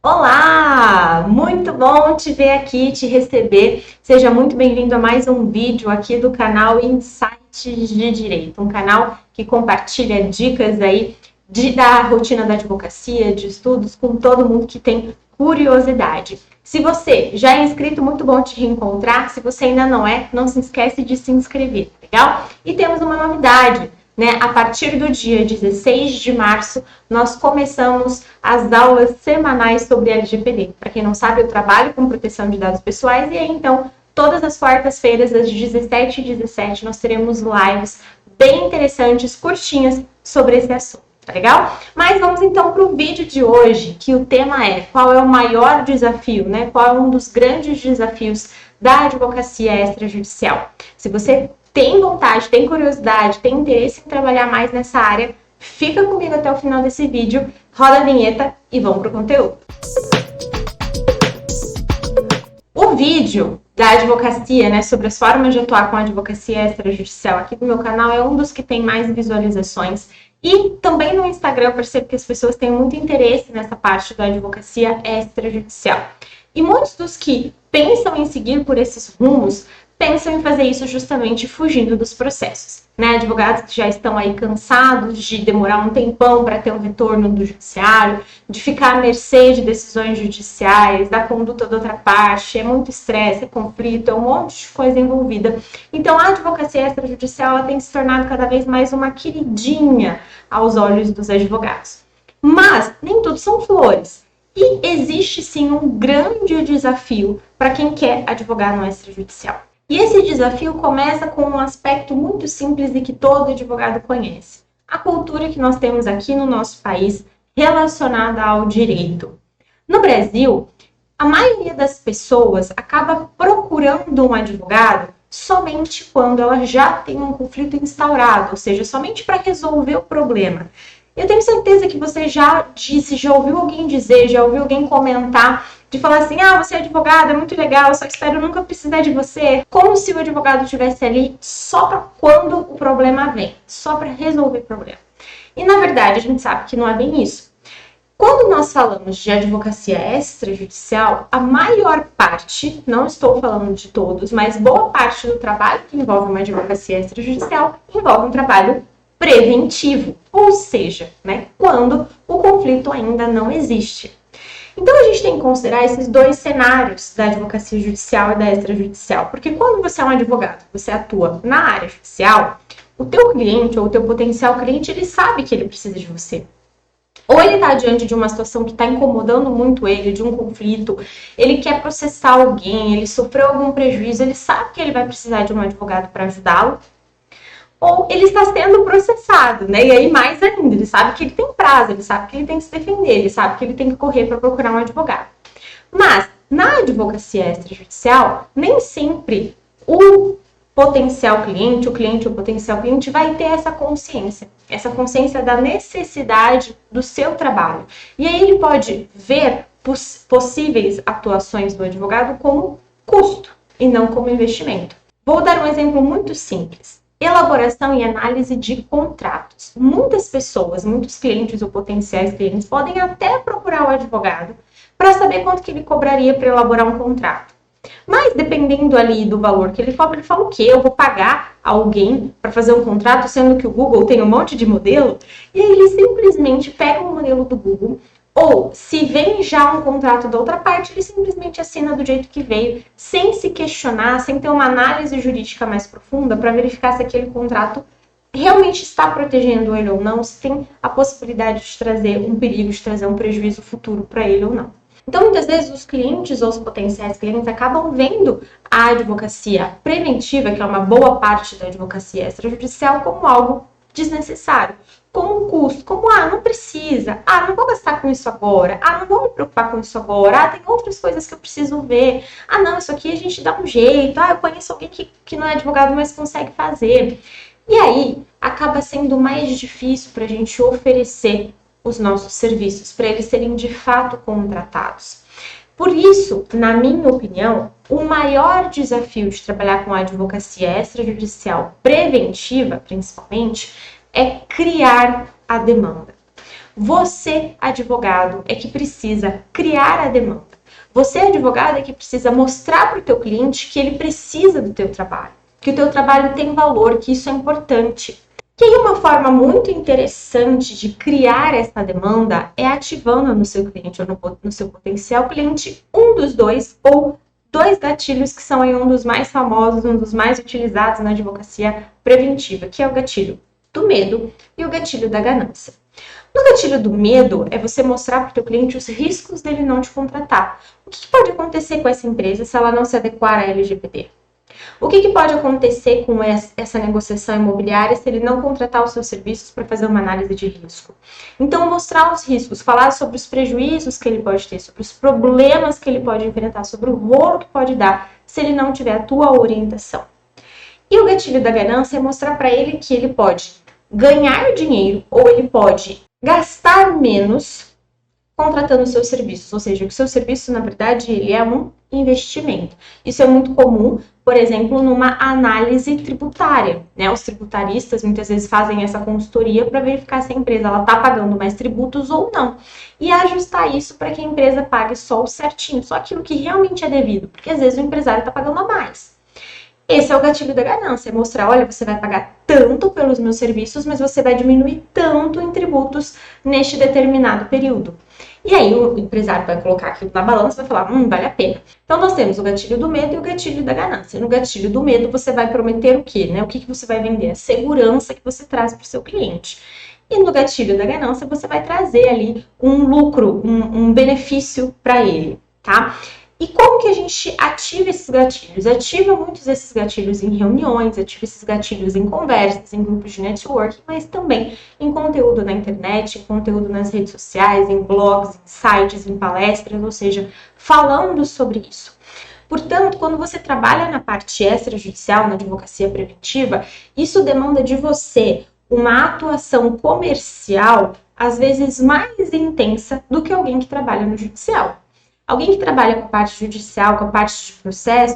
Olá! Muito bom te ver aqui, te receber. Seja muito bem-vindo a mais um vídeo aqui do canal Insights de Direito, um canal que compartilha dicas aí da rotina da advocacia, de estudos, com todo mundo que tem curiosidade. Se você já é inscrito, muito bom te reencontrar. Se você ainda não é, não se esquece de se inscrever, legal? E temos uma novidade. A partir do dia 16 de março, nós começamos as aulas semanais sobre LGPD. Para quem não sabe, eu trabalho com proteção de dados pessoais e aí, então, todas as quartas-feiras, às 17h17, nós teremos lives bem interessantes, curtinhas, sobre esse assunto, tá legal? Mas vamos então para o vídeo de hoje, que o tema é qual é o maior desafio, Qual é um dos grandes desafios da advocacia extrajudicial? Se você tem vontade, tem curiosidade, tem interesse em trabalhar mais nessa área, fica comigo até o final desse vídeo, roda a vinheta e vamos para o conteúdo. O vídeo da advocacia, sobre as formas de atuar com a advocacia extrajudicial aqui do meu canal é um dos que tem mais visualizações. E também no Instagram eu percebo que as pessoas têm muito interesse nessa parte da advocacia extrajudicial. E muitos dos que pensam em seguir por esses rumos pensam em fazer isso justamente fugindo dos processos. Advogados que já estão aí cansados de demorar um tempão para ter um retorno do judiciário, de ficar à mercê de decisões judiciais, da conduta da outra parte, é muito estresse, é conflito, é um monte de coisa envolvida. Então a advocacia extrajudicial ela tem se tornado cada vez mais uma queridinha aos olhos dos advogados. Mas nem tudo são flores. E existe sim um grande desafio para quem quer advogar no extrajudicial. E esse desafio começa com um aspecto muito simples e que todo advogado conhece. A cultura que nós temos aqui no nosso país relacionada ao direito. No Brasil, a maioria das pessoas acaba procurando um advogado somente quando ela já tem um conflito instaurado, ou seja, somente para resolver o problema. Eu tenho certeza que você já disse, já ouviu alguém dizer, já ouviu alguém comentar, de falar assim, você é advogado, é muito legal, só espero nunca precisar de você. Como se o advogado estivesse ali só para quando o problema vem, só para resolver o problema. E na verdade a gente sabe que não é bem isso. Quando nós falamos de advocacia extrajudicial, a maior parte, não estou falando de todos, mas boa parte do trabalho que envolve uma advocacia extrajudicial envolve um trabalho preventivo, ou seja, quando o conflito ainda não existe. Então a gente tem que considerar esses dois cenários da advocacia judicial e da extrajudicial, porque quando você é um advogado, você atua na área judicial, o teu cliente ou o teu potencial cliente, ele sabe que ele precisa de você. Ou ele está diante de uma situação que está incomodando muito ele, de um conflito, ele quer processar alguém, ele sofreu algum prejuízo, ele sabe que ele vai precisar de um advogado para ajudá-lo, ou ele está sendo processado, E aí, mais ainda, ele sabe que ele tem prazo, ele sabe que ele tem que se defender, ele sabe que ele tem que correr para procurar um advogado. Mas, na advocacia extrajudicial, nem sempre o potencial cliente, o cliente ou potencial cliente vai ter essa consciência da necessidade do seu trabalho. E aí ele pode ver possíveis atuações do advogado como custo e não como investimento. Vou dar um exemplo muito simples. Elaboração e análise de contratos. Muitas pessoas, muitos clientes ou potenciais clientes podem até procurar o advogado para saber quanto que ele cobraria para elaborar um contrato. Mas dependendo ali do valor que ele cobra, ele fala o quê? Eu vou pagar alguém para fazer um contrato, sendo que o Google tem um monte de modelo? E aí ele simplesmente pega um modelo do Google, ou se vem já um contrato da outra parte, ele simplesmente assina do jeito que veio, sem se questionar, sem ter uma análise jurídica mais profunda para verificar se aquele contrato realmente está protegendo ele ou não, se tem a possibilidade de trazer um perigo, de trazer um prejuízo futuro para ele ou não. Então, muitas vezes, os clientes ou os potenciais clientes acabam vendo a advocacia preventiva, que é uma boa parte da advocacia extrajudicial, como algo desnecessário, como um custo, como, não precisa, não vou gastar com isso agora, não vou me preocupar com isso agora, tem outras coisas que eu preciso ver, não, isso aqui a gente dá um jeito, eu conheço alguém que não é advogado, mas consegue fazer. E aí, acaba sendo mais difícil para a gente oferecer os nossos serviços, para eles serem de fato contratados. Por isso, na minha opinião, o maior desafio de trabalhar com a advocacia extrajudicial preventiva, principalmente, é criar a demanda. Você, advogado, é que precisa criar a demanda. Você, advogado, é que precisa mostrar para o teu cliente que ele precisa do teu trabalho, que o teu trabalho tem valor, que isso é importante. Que uma forma muito interessante de criar essa demanda é ativando no seu cliente ou no seu potencial cliente um dos dois ou dois gatilhos que são aí um dos mais famosos, um dos mais utilizados na advocacia preventiva, que é o gatilho do medo e o gatilho da ganância. No gatilho do medo é você mostrar para o teu cliente os riscos dele não te contratar. O que pode acontecer com essa empresa se ela não se adequar à LGPD? O que pode acontecer com essa negociação imobiliária se ele não contratar os seus serviços para fazer uma análise de risco? Então, mostrar os riscos, falar sobre os prejuízos que ele pode ter, sobre os problemas que ele pode enfrentar, sobre o rolo que pode dar se ele não tiver a tua orientação. E o gatilho da ganância é mostrar para ele que ele pode ganhar dinheiro ou ele pode gastar menos contratando os seus serviços, ou seja, que o seu serviço, na verdade, ele é um investimento. Isso é muito comum, por exemplo, numa análise tributária, né? Os tributaristas muitas vezes fazem essa consultoria para verificar se a empresa está pagando mais tributos ou não. E ajustar isso para que a empresa pague só o certinho, só aquilo que realmente é devido, porque às vezes o empresário está pagando a mais. Esse é o gatilho da ganância, é mostrar, olha, você vai pagar tanto pelos meus serviços, mas você vai diminuir tanto em tributos neste determinado período. E aí o empresário vai colocar aquilo na balança e vai falar, vale a pena. Então nós temos o gatilho do medo e o gatilho da ganância. No gatilho do medo você vai prometer o quê? Né? O que você vai vender? A segurança que você traz para o seu cliente. E no gatilho da ganância você vai trazer ali um lucro, um benefício para ele, tá? E como que a gente ativa esses gatilhos? Ativa muitos desses gatilhos em reuniões, ativa esses gatilhos em conversas, em grupos de networking, mas também em conteúdo na internet, em conteúdo nas redes sociais, em blogs, em sites, em palestras, ou seja, falando sobre isso. Portanto, quando você trabalha na parte extrajudicial, na advocacia preventiva, isso demanda de você uma atuação comercial, às vezes mais intensa do que alguém que trabalha no judicial. Alguém que trabalha com a parte judicial, com a parte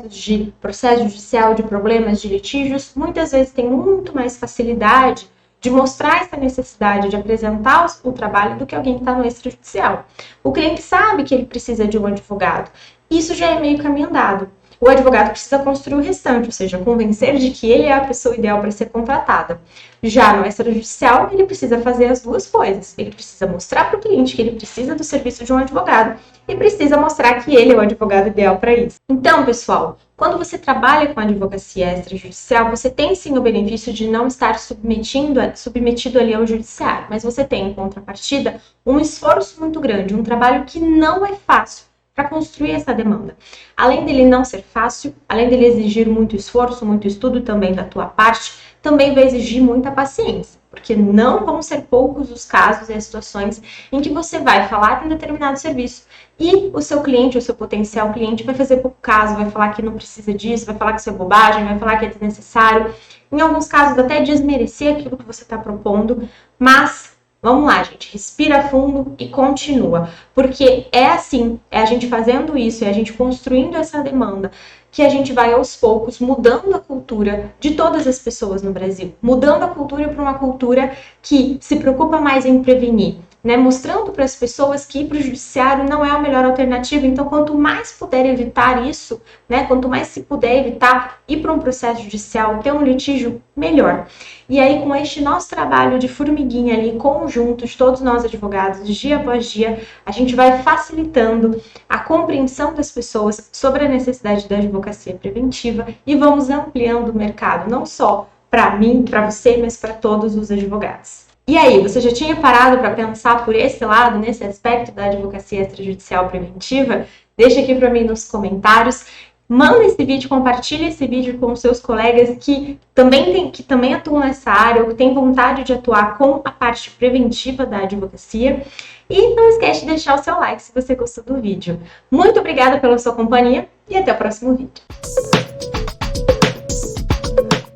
de processo judicial, de problemas, de litígios, muitas vezes tem muito mais facilidade de mostrar essa necessidade de apresentar o trabalho do que alguém que está no extrajudicial. O cliente sabe que ele precisa de um advogado. Isso já é meio caminho andado. O advogado precisa construir o restante, ou seja, convencer de que ele é a pessoa ideal para ser contratada. Já no extrajudicial, ele precisa fazer as duas coisas. Ele precisa mostrar para o cliente que ele precisa do serviço de um advogado e precisa mostrar que ele é o advogado ideal para isso. Então, pessoal, quando você trabalha com a advocacia extrajudicial, você tem sim o benefício de não estar submetido ali ao judiciário, mas você tem, em contrapartida, um esforço muito grande, um trabalho que não é fácil para construir essa demanda. Além dele não ser fácil, além dele exigir muito esforço, muito estudo também da tua parte, também vai exigir muita paciência, porque não vão ser poucos os casos e as situações em que você vai falar de um determinado serviço e o seu cliente, o seu potencial cliente vai fazer pouco caso, vai falar que não precisa disso, vai falar que isso é bobagem, vai falar que é desnecessário, em alguns casos até desmerecer aquilo que você está propondo, mas vamos lá, gente, respira fundo e continua, porque é assim, é a gente fazendo isso, é a gente construindo essa demanda, que a gente vai aos poucos mudando a cultura de todas as pessoas no Brasil, mudando a cultura para uma cultura que se preocupa mais em prevenir, né? Mostrando para as pessoas que ir para o judiciário não é a melhor alternativa, então quanto mais puder evitar isso, né? Quanto mais se puder evitar ir para um processo judicial, ter um litígio, melhor. E aí, com este nosso trabalho de formiguinha ali, conjunto de todos nós advogados, dia após dia, a gente vai facilitando a compreensão das pessoas sobre a necessidade da advocacia preventiva e vamos ampliando o mercado, não só para mim, para você, mas para todos os advogados. E aí, você já tinha parado para pensar por esse lado, nesse aspecto da advocacia extrajudicial preventiva? Deixa aqui para mim nos comentários. Manda esse vídeo, compartilha esse vídeo com os seus colegas que também atuam nessa área ou que têm vontade de atuar com a parte preventiva da advocacia. E não esquece de deixar o seu like se você gostou do vídeo. Muito obrigada pela sua companhia e até o próximo vídeo.